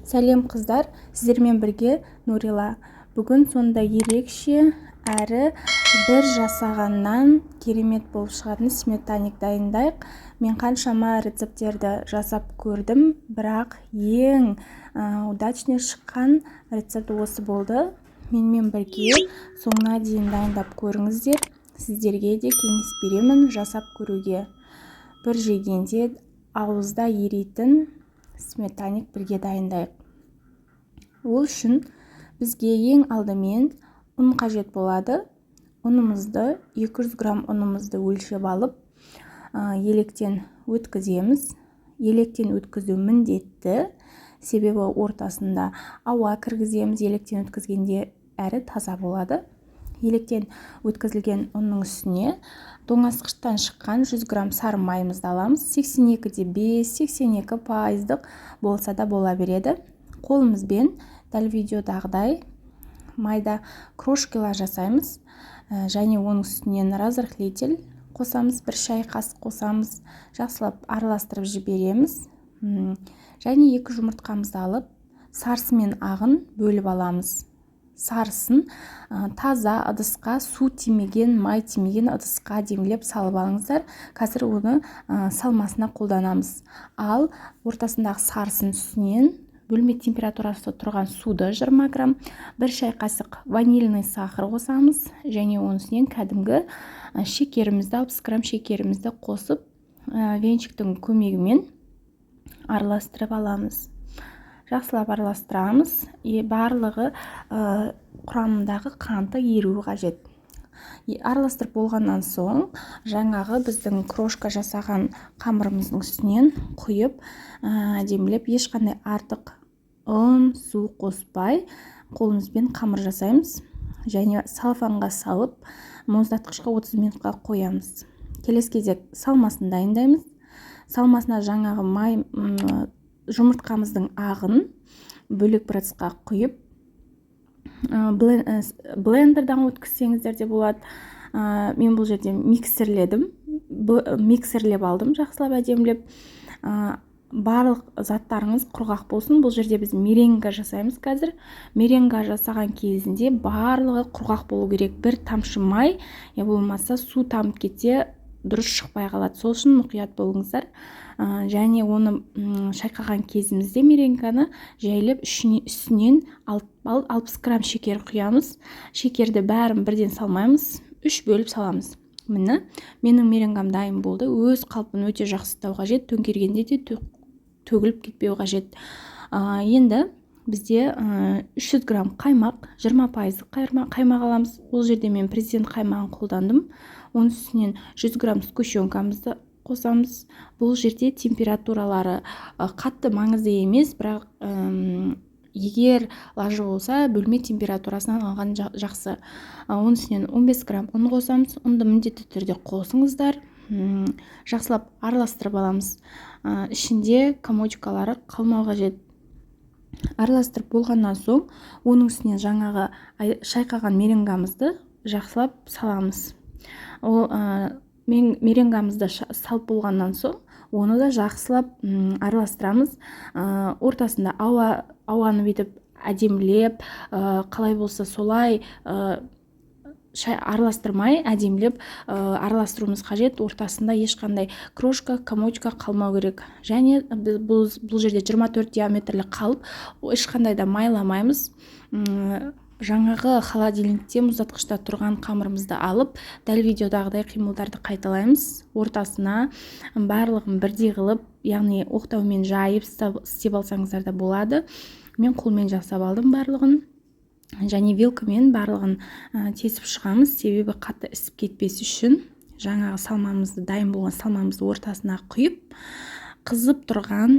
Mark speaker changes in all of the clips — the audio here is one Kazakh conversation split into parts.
Speaker 1: Сәлем қыздар, сіздермен бірге Нурила. Бүгін сонда ерекше әрі бір жасағаннан керемет болып шығатын сметаник дайындайық. Мен қаншама рецепттерді жасап көрдім, бірақ ең удачный шыққан рецепт осы болды. Менімен бірге соңына дейін дайындап көріңіздер. Сіздерге де кеңес беремін жасап көруге. Бір жегенде ауызда еритін сметаник бірге дайындайық. Ол үшін бізге ең алдымен ұн қажет болады. Ұнымызды 200 грамм ұнымызды өлшеп алып, електен өткіземіз. Електен өткізу міндетті, себебі ортасында ауа кіргіземіз. Електен өткізгенде әрі таза болады. Електен өткізілген ұнның үстіне тоңазытқыштан шыққан 100 грамм сары майымызды аламыз. 82,5-82% болса да бола береді. Қолымызбен дәл видеодағыдай майда крошкалар жасаймыз. Және оның үстінен разрыхлитель қосамыз, 1 шай қасық қосамыз, жақсылап араластырып жібереміз. Және 2 жұмыртқамызды алып, сарысы мен ағын бөліп аламыз. Сарысын таза ыдысқа, су тимеген, май тимеген ыдысқа демлеп салып алыңыздар. Қазір оны салмасына қолданамыз. Ал ортасындағы сарысын үстінен бөлме температурасы тұрған суды 20 грамм, 1 шай қасық ванильный сахар қосамыз. Және оның үстінен кәдімгі шекерімізді, 60 грамм шекерімізді қосып, венчиктің көмегімен араластырып аламыз. Жақсылап араластырамыз. Барлығы құрамындағы қанты еруі қажет. Араластырып болғаннан соң, жаңағы біздің крошка жасаған қамырымыздың үстінен құйып, демлеп, ешқандай артық ұн, су қоспай, қолымызбен қамыр жасаймыз. Және салфанға салып, мұздатқышқа 30 минутқа қоямыз. Келесі кезек салмасын дайындаймыз. Салмасына жаңағы май жұмыртқамыздың ағын бөлек бір ыдысқа құйып, блендердан өткізсеңіздер де болады. Мен бұл жерде миксерлеп алдым, жақсылап әдемлеп. Барлық заттарыңыз құрғақ болсын. Бұл жерде біз меренга жасаймыз қазір. Меренга жасаған кезінде барлығы құрғақ болу керек. Бір тамшы май, болмаса су тамып кетсе, дұрыс шықпай қалады. Сол үшін мұқият болыңыздар. Және оны шайқаған кезімізде меренганы жайлап үстінен 60 грамм шекер құямыз. Шекерді бәрін бірден салмаймыз, 3 бөліп саламыз. Менің меренгам дайын болды. Өз қалпын өте жақсы ұстау қажет, төңкергенде де төгіліп кетпеу қажет. Енді бізде 300 грамм қаймақ, 20% қаймақ аламыз. Ол жерде мен президент қаймағын қолдандым. Оның үстінен 100 грамм сгущенкамызды қосамыз. Бұл жерде температуралары қатты маңызды емес, бірақ егер лажы болса, бөлме температурасынан алған жақсы. Оның үстінен 15 грамм ұн қосамыз. Ұнды міндетті түрде қосыңыздар. Жақсылап араластырып аламыз. Ішінде комочкалары қалмау қажет. Араластырып болғаннан соң, оның үстінен жаңағы шайқаған меренгамызды жақсылап саламыз. Ол меренгамызды салып болғаннан соң, оны да жақсылап араластырамыз. Ортасында ауаны бүйтіп әдемлеп, қалай болса солай араластырмай, әдемлеп араластыруымыз қажет. Ортасында ешқандай крошка, комочка қалмау керек. Және бұл жерде 24 диаметрлі қалып, ешқандай да майламаймыз. Жаңағы холодильникте, мұздатқышта тұрған қамырымызды алып, дәл видеодағыдай қимылдарды қайталаймыз. Ортасына барлығын бірдей қылып, яғни оқтаумен жайып істеп алсаңыздар да болады. Мен қолмен жасап алдым барлығын. Және вилкамен барлығын тесіп шығамыз, себебі қатты ісіп кетпес үшін. Жаңағы салмамызды, дайын болған салмамызды ортасына құйып, қызып тұрған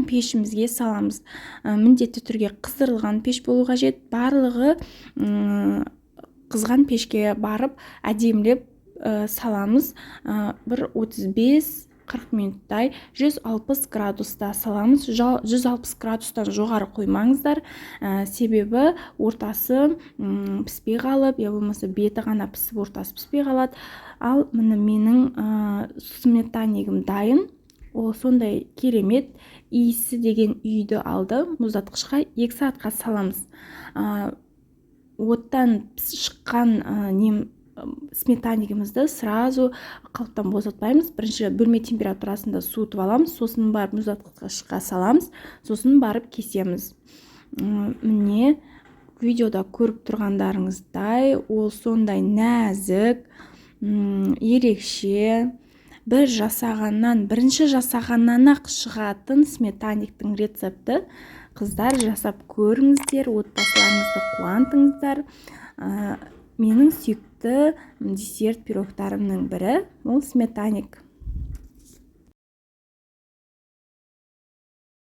Speaker 1: пешімізге саламыз. Міндетті түрге қыздырылған пеш болу қажет. Барлығы қызған пешке барып, әдемлеп саламыз. Бір 35-40 минуттай 160 градуста саламыз. 160 градустан жоғары қоймаңыздар. Себебі ортасы піспей қалып, болмаса беті ғана пісіп, ортасы піспей қалады. Ал менің сметанигім дайын. ол сондай керемет иісі деген үйді алды. Мұздатқышқа 2 сағатқа саламыз. Оттан шыққан сметанигімізді сразу қалыптан босатпаймыз. Бірінші бөлме температурасында суытып аламыз, сосын барып мұздатқышқа саламыз, сосын барып кесеміз. Міне видеода көріп тұрғандарыңыздай, ол сондай нәзік, ерекше, бірінші жасағаннан ақ шығатын сметаниктің рецепті. Қыздар, жасап көріңіздер, отбасыларыңызды қуантыңыздар. Менің сүйікті десерт пирогтарымның бірі ол сметаник.